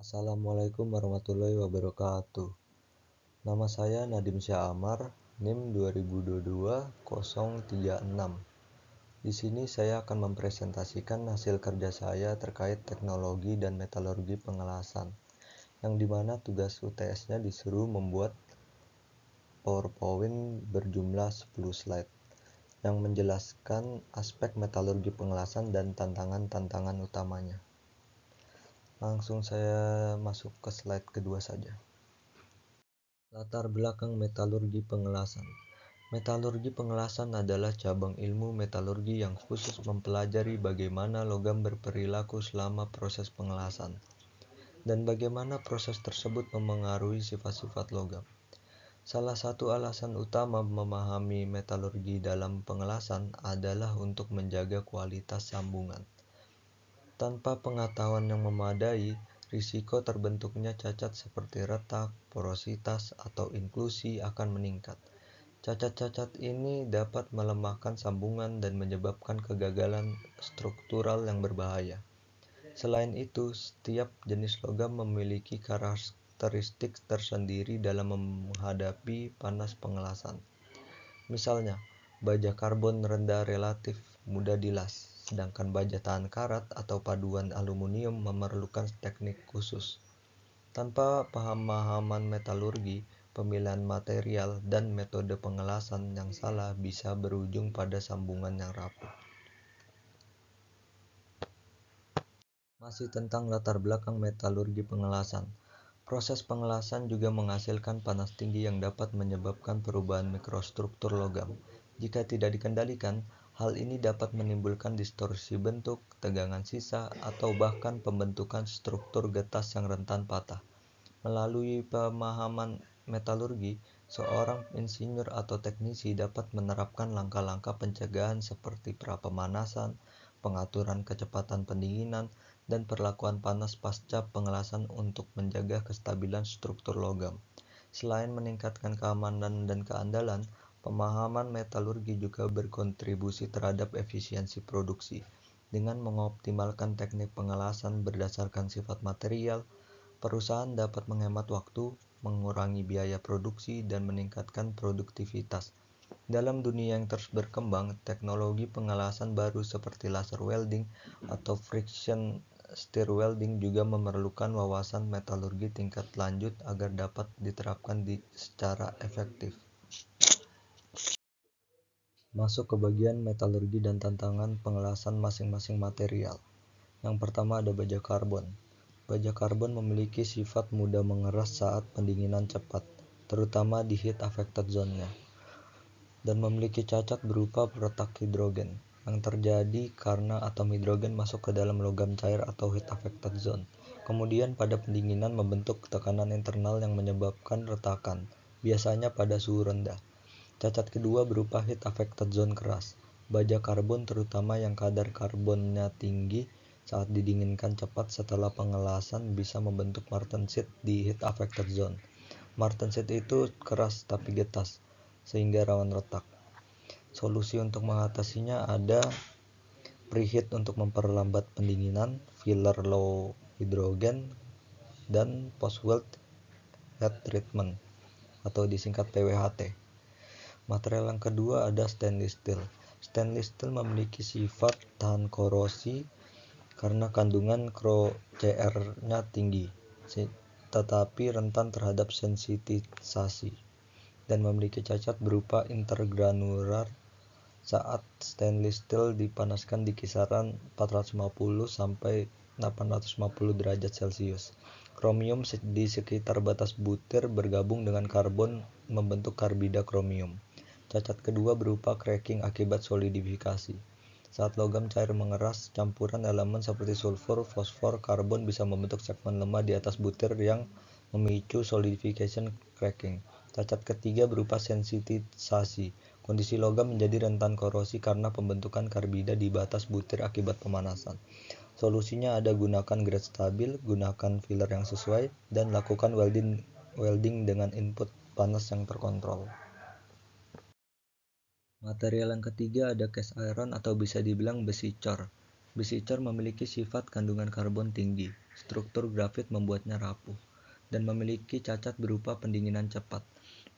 Assalamualaikum warahmatullahi wabarakatuh. Nama saya Nadim Syah Amar, NIM 2022-036. Di sini saya akan mempresentasikan hasil kerja saya terkait teknologi dan metalurgi pengelasan, yang dimana tugas UTS-nya disuruh membuat PowerPoint berjumlah 10 slide yang menjelaskan aspek metalurgi pengelasan dan tantangan-tantangan utamanya. Langsung saya masuk ke slide kedua saja. Latar belakang metalurgi pengelasan. Metalurgi pengelasan adalah cabang ilmu metalurgi yang khusus mempelajari bagaimana logam berperilaku selama proses pengelasan dan bagaimana proses tersebut memengaruhi sifat-sifat logam. Salah satu alasan utama memahami metalurgi dalam pengelasan adalah untuk menjaga kualitas sambungan. Tanpa pengetahuan yang memadai, risiko terbentuknya cacat seperti retak, porositas, atau inklusi akan meningkat. Cacat-cacat ini dapat melemahkan sambungan dan menyebabkan kegagalan struktural yang berbahaya. Selain itu, setiap jenis logam memiliki karakteristik tersendiri dalam menghadapi panas pengelasan. Misalnya, baja karbon rendah relatif mudah dilas, sedangkan baja tahan karat atau paduan aluminium memerlukan teknik khusus. Tanpa pemahaman metalurgi, pemilihan material dan metode pengelasan yang salah bisa berujung pada sambungan yang rapuh. Masih tentang latar belakang metalurgi pengelasan. Proses pengelasan juga menghasilkan panas tinggi yang dapat menyebabkan perubahan mikrostruktur logam. Jika tidak dikendalikan, hal ini dapat menimbulkan distorsi bentuk, tegangan sisa, atau bahkan pembentukan struktur getas yang rentan patah. Melalui pemahaman metalurgi, seorang insinyur atau teknisi dapat menerapkan langkah-langkah pencegahan seperti pra-pemanasan, pengaturan kecepatan pendinginan, dan perlakuan panas pasca pengelasan untuk menjaga kestabilan struktur logam. Selain meningkatkan keamanan dan keandalan, pemahaman metalurgi juga berkontribusi terhadap efisiensi produksi. Dengan mengoptimalkan teknik pengelasan berdasarkan sifat material, perusahaan dapat menghemat waktu, mengurangi biaya produksi, dan meningkatkan produktivitas. Dalam dunia yang terus berkembang, teknologi pengelasan baru seperti laser welding atau friction stir welding juga memerlukan wawasan metalurgi tingkat lanjut agar dapat diterapkan secara efektif. Masuk ke bagian metalurgi dan tantangan pengelasan masing-masing material. Yang pertama ada baja karbon. Baja karbon memiliki sifat mudah mengeras saat pendinginan cepat, terutama di heat affected zone-nya, dan memiliki cacat berupa retak hidrogen yang terjadi karena atom hidrogen masuk ke dalam logam cair atau heat affected zone. Kemudian pada pendinginan membentuk tekanan internal yang menyebabkan retakan, biasanya pada suhu rendah. Cacat kedua berupa heat affected zone keras. Baja karbon terutama yang kadar karbonnya tinggi saat didinginkan cepat setelah pengelasan bisa membentuk martensit di heat affected zone. Martensit itu keras tapi getas, sehingga rawan retak. Solusi untuk mengatasinya ada preheat untuk memperlambat pendinginan, filler low hidrogen, dan post-weld heat treatment atau disingkat PWHT. Material yang kedua ada stainless steel. Stainless steel memiliki sifat tahan korosi karena kandungan Cr-nya tinggi, tetapi rentan terhadap sensitisasi, dan memiliki cacat berupa intergranular saat stainless steel dipanaskan di kisaran 450 sampai 850 derajat Celcius. Kromium di sekitar batas butir bergabung dengan karbon membentuk karbida kromium. Cacat kedua berupa cracking akibat solidifikasi. Saat logam cair mengeras, campuran elemen seperti sulfur, fosfor, karbon bisa membentuk segmen lemah di atas butir yang memicu solidification cracking. Cacat ketiga berupa sensitisasi. Kondisi logam menjadi rentan korosi karena pembentukan karbida di batas butir akibat pemanasan. Solusinya ada gunakan grade stabil, gunakan filler yang sesuai, dan lakukan welding dengan input panas yang terkontrol. Material yang ketiga ada cast iron atau bisa dibilang besi cor. Besi cer memiliki sifat kandungan karbon tinggi, struktur grafit membuatnya rapuh, dan memiliki cacat berupa pendinginan cepat.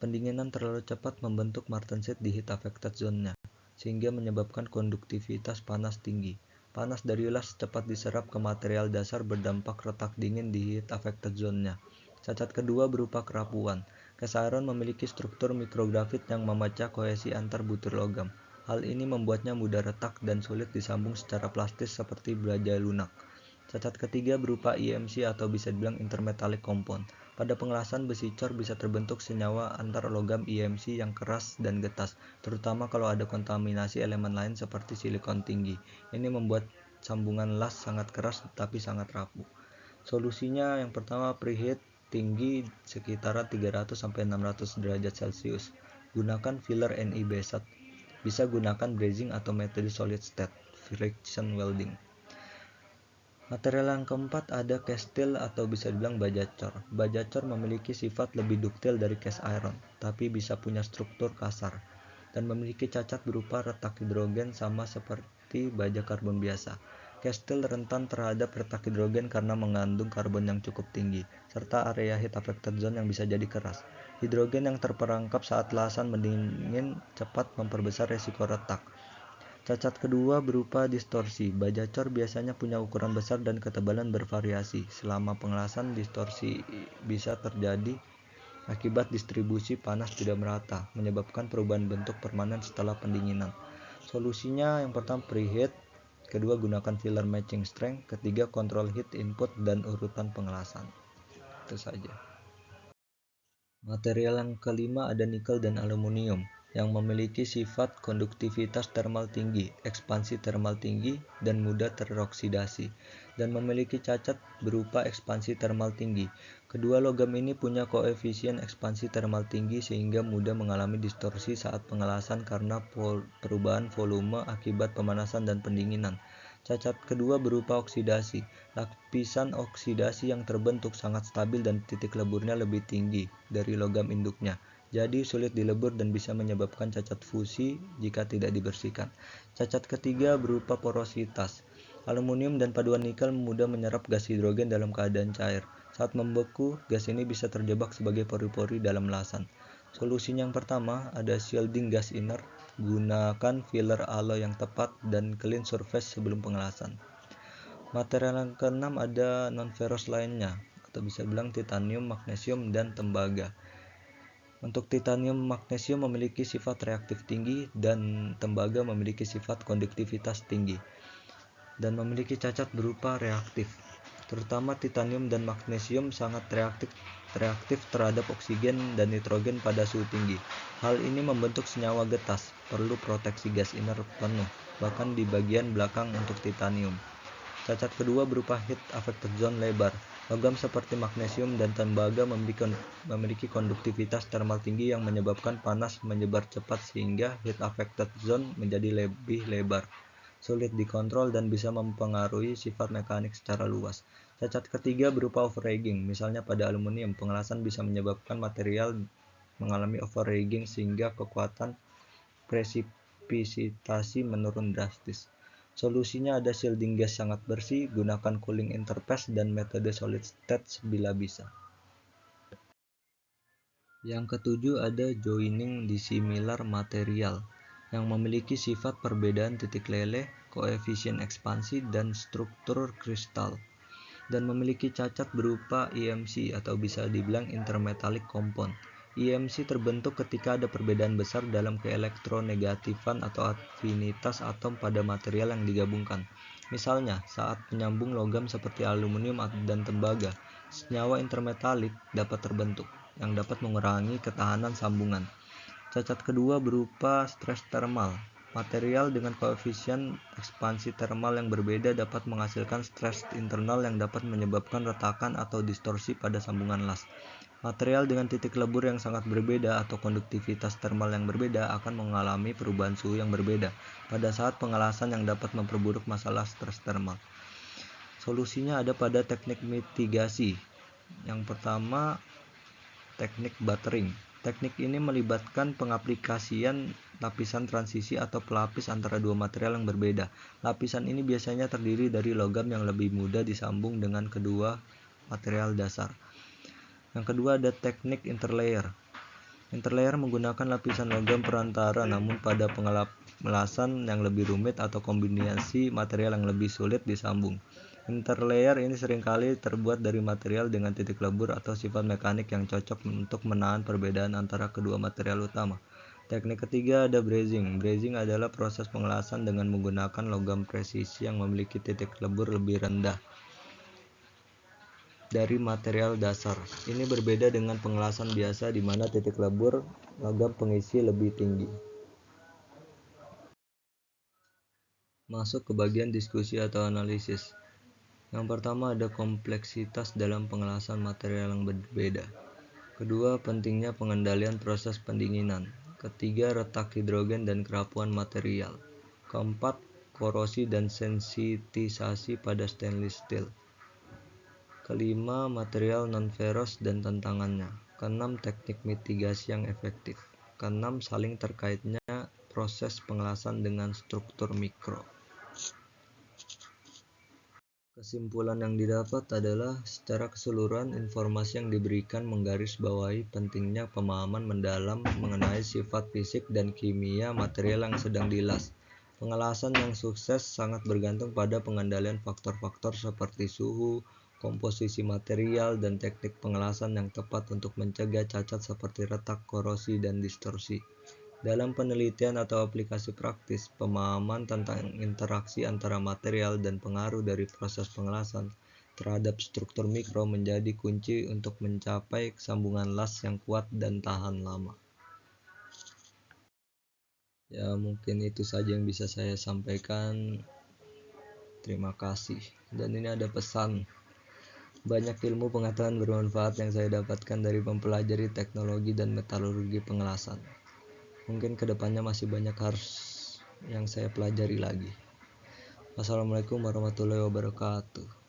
Pendinginan terlalu cepat membentuk martensit di heat affected zone-nya, sehingga menyebabkan konduktivitas panas tinggi. Panas dari las cepat diserap ke material dasar berdampak retak dingin di heat affected zone-nya. Cacat kedua berupa kerapuhan. Cast iron memiliki struktur mikrografit yang memecah kohesi antar butir logam. Hal ini membuatnya mudah retak dan sulit disambung secara plastis seperti baja lunak. Cacat ketiga berupa IMC atau bisa dibilang intermetallic compound. Pada pengelasan besi cor bisa terbentuk senyawa antar logam IMC yang keras dan getas, terutama kalau ada kontaminasi elemen lain seperti silikon tinggi. Ini membuat sambungan las sangat keras tapi sangat rapuh. Solusinya yang pertama, preheat tinggi sekitaran 300-600 derajat Celcius. Gunakan filler Ni besat. Bisa gunakan brazing atau metode solid state friction welding. Material yang keempat ada cast steel atau bisa dibilang baja cor. Baja cor memiliki sifat lebih duktil dari cast iron, tapi bisa punya struktur kasar dan memiliki cacat berupa retak hidrogen sama seperti baja karbon biasa. Cast steel rentan terhadap retak hidrogen karena mengandung karbon yang cukup tinggi, serta area heat affected zone yang bisa jadi keras. Hidrogen yang terperangkap saat lasan mendingin cepat memperbesar resiko retak. Cacat kedua berupa distorsi. Baja cor biasanya punya ukuran besar dan ketebalan bervariasi. Selama pengelasan, distorsi bisa terjadi akibat distribusi panas tidak merata, menyebabkan perubahan bentuk permanen setelah pendinginan. Solusinya yang pertama preheat, kedua gunakan filler matching strength, ketiga kontrol heat input dan urutan pengelasan. Itu saja. Material yang kelima ada nikel dan aluminium yang memiliki sifat konduktivitas termal tinggi, ekspansi termal tinggi, dan mudah teroksidasi, dan memiliki cacat berupa ekspansi termal tinggi. Kedua logam ini punya koefisien ekspansi termal tinggi sehingga mudah mengalami distorsi saat pengelasan karena perubahan volume akibat pemanasan dan pendinginan. Cacat kedua berupa oksidasi. Lapisan oksidasi yang terbentuk sangat stabil dan titik leburnya lebih tinggi dari logam induknya. Jadi sulit dilebur dan bisa menyebabkan cacat fusi jika tidak dibersihkan. Cacat ketiga berupa porositas. Aluminium dan paduan nikel mudah menyerap gas hidrogen dalam keadaan cair. Saat membeku, gas ini bisa terjebak sebagai pori-pori dalam lasan. Solusinya yang pertama ada shielding gas inner. Gunakan filler alloy yang tepat dan clean surface sebelum pengelasan. Material yang keenam ada non-ferrous lainnya, atau bisa bilang titanium, magnesium, dan tembaga. Untuk titanium magnesium memiliki sifat reaktif tinggi dan tembaga memiliki sifat konduktivitas tinggi dan memiliki cacat berupa reaktif. Terutama titanium dan magnesium sangat reaktif terhadap oksigen dan nitrogen pada suhu tinggi. Hal ini membentuk senyawa getas, perlu proteksi gas inner penuh, bahkan di bagian belakang untuk titanium. Cacat kedua berupa heat affected zone lebar. Logam seperti magnesium dan tembaga memiliki konduktivitas termal tinggi yang menyebabkan panas menyebar cepat sehingga heat affected zone menjadi lebih lebar, sulit dikontrol dan bisa mempengaruhi sifat mekanik secara luas. Cacat ketiga berupa overaging. Misalnya pada aluminium, pengelasan bisa menyebabkan material mengalami overaging sehingga kekuatan presipitasi menurun drastis. Solusinya ada shielding gas sangat bersih, gunakan cooling interface dan metode solid state bila bisa. Yang ketujuh ada joining dissimilar material yang memiliki sifat perbedaan titik leleh, koefisien ekspansi, dan struktur kristal, dan memiliki cacat berupa IMC atau bisa dibilang intermetallic compound. IMC terbentuk ketika ada perbedaan besar dalam keelektronegatifan atau afinitas atom pada material yang digabungkan. Misalnya, saat menyambung logam seperti aluminium dan tembaga, senyawa intermetalik dapat terbentuk, yang dapat mengurangi ketahanan sambungan. Cacat kedua berupa stres termal. Material dengan koefisien ekspansi termal yang berbeda dapat menghasilkan stres internal yang dapat menyebabkan retakan atau distorsi pada sambungan las. Material dengan titik lebur yang sangat berbeda atau konduktivitas termal yang berbeda akan mengalami perubahan suhu yang berbeda pada saat pengelasan yang dapat memperburuk masalah stres termal. Solusinya ada pada teknik mitigasi. Yang pertama, teknik buttering. Teknik ini melibatkan pengaplikasian lapisan transisi atau pelapis antara dua material yang berbeda. Lapisan ini biasanya terdiri dari logam yang lebih mudah disambung dengan kedua material dasar. Yang kedua ada teknik interlayer. Interlayer menggunakan lapisan logam perantara, namun pada pengelasan yang lebih rumit atau kombinasi material yang lebih sulit disambung. Interlayer ini seringkali terbuat dari material dengan titik lebur atau sifat mekanik yang cocok untuk menahan perbedaan antara kedua material utama. Teknik ketiga ada brazing. Brazing adalah proses pengelasan dengan menggunakan logam presisi yang memiliki titik lebur lebih rendah dari material dasar. Ini berbeda dengan pengelasan biasa di mana titik lebur logam pengisi lebih tinggi. Masuk ke bagian diskusi atau analisis. Yang pertama ada kompleksitas dalam pengelasan material yang berbeda. Kedua, pentingnya pengendalian proses pendinginan. Ketiga, retak hidrogen dan kerapuan material. Keempat, korosi dan sensitisasi pada stainless steel. Kelima, material non-ferrous dan tantangannya. Keenam, teknik mitigasi yang efektif. Keenam, saling terkaitnya proses pengelasan dengan struktur mikro. Kesimpulan yang didapat adalah, secara keseluruhan informasi yang diberikan menggarisbawahi pentingnya pemahaman mendalam mengenai sifat fisik dan kimia material yang sedang dilas. Pengelasan yang sukses sangat bergantung pada pengendalian faktor-faktor seperti suhu, komposisi material, dan teknik pengelasan yang tepat untuk mencegah cacat seperti retak, korosi, dan distorsi. Dalam penelitian atau aplikasi praktis, pemahaman tentang interaksi antara material dan pengaruh dari proses pengelasan terhadap struktur mikro menjadi kunci untuk mencapai kesambungan las yang kuat dan tahan lama. Ya, mungkin itu saja yang bisa saya sampaikan. Terima kasih. Dan ini ada pesan. Banyak ilmu pengetahuan bermanfaat yang saya dapatkan dari mempelajari teknologi dan metalurgi pengelasan. Mungkin kedepannya masih banyak harus yang saya pelajari lagi. Wassalamualaikum warahmatullahi wabarakatuh.